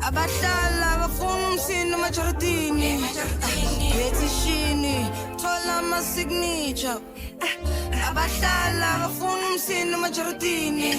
Abadala bafuna umsindo emajaridini yethishini thola ama-signature abadala bafuna umsindo emajaridini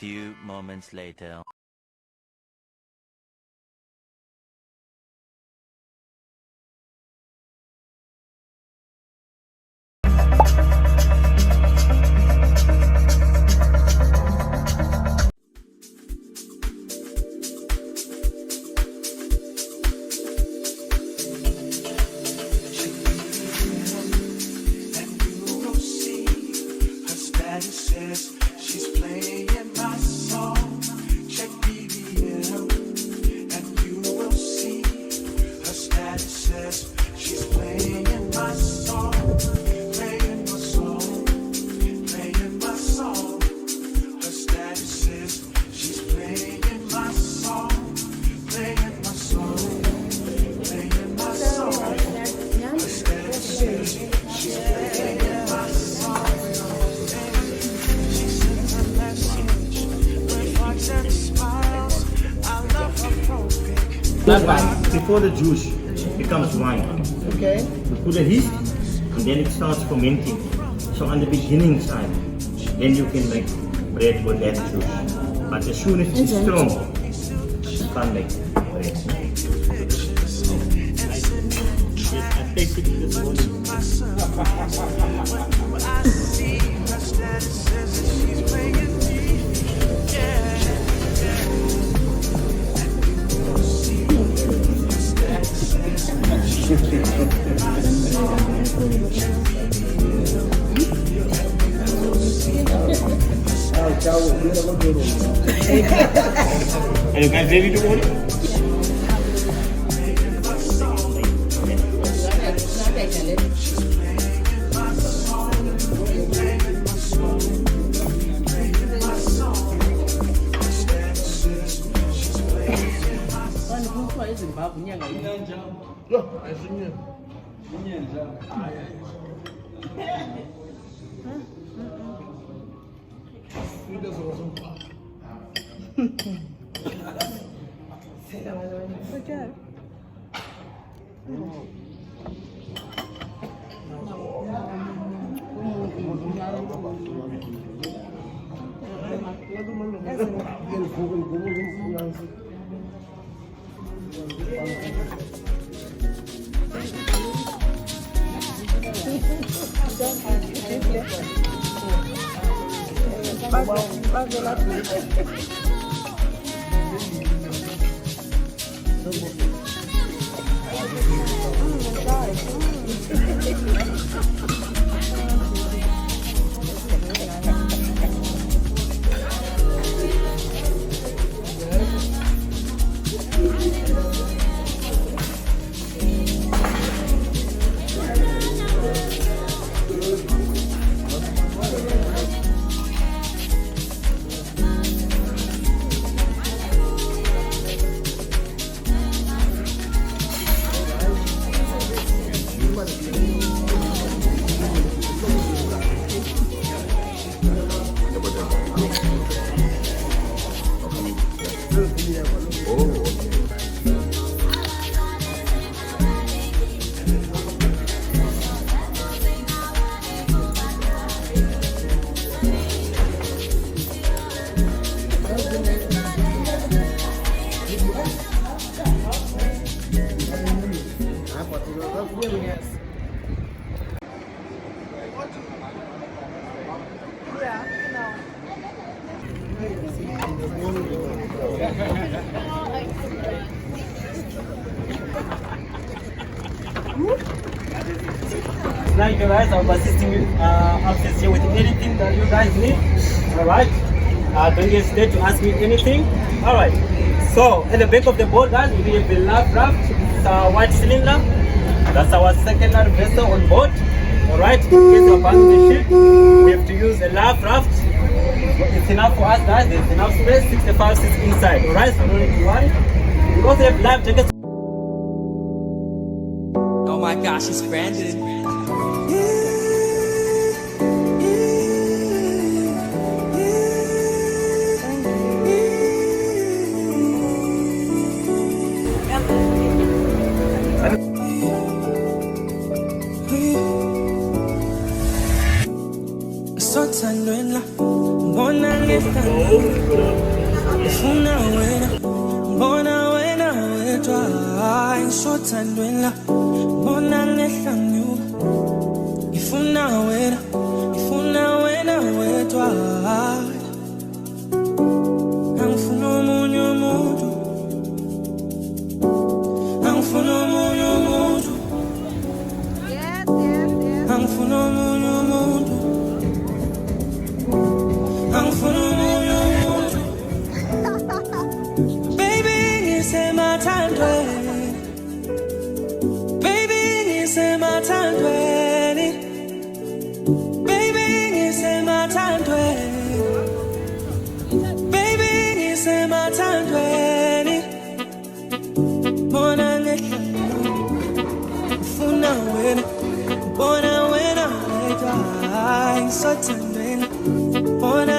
few moments later. She's playing my song. Check BBM, and you will see her status says she's playing my song, playing my song, playing my song. Her status says she's playing my song, playing my song, playing my song. Her status says she's playing my song. Before the juice becomes wine, Okay. you put a yeast and then it starts fermenting. So on the beginning side, then you can make bread with that juice. But as soon as it's strong, you can't make bread. I tasted it this morning. Are you guys ready to order? Thank you guys, I'll be assisting you upstairs here with anything that you guys need. Alright, don't hesitate to ask me anything. Alright, so at the back of the boat guys, we have the life raft. It's a white cylinder. That's our secondary vessel on board. Alright, in case you abandon the ship, we have to use a life raft. It's enough for us guys, there's enough space, 65 seats inside. Alright, so no need to worry. We also have life jackets. Oh my gosh, it's Brandon. Bona ngehlanyelo Ifuna wena Bona wena wedwa Ngisothandweni la Bona ngehlanyelo Ifuna wena wedwa Angifuna omunye umuntu Angifuna omunye umuntu Angifuna omunye umuntu Angifuna omunye umuntu Baby ngisemathandweni Baby ngisemathandweni Baby ngisemathandweni Baby ngisemathandweni Bona ngehlanyelo Ifuna wena Bona wena wedwa Ngisothandweni Bona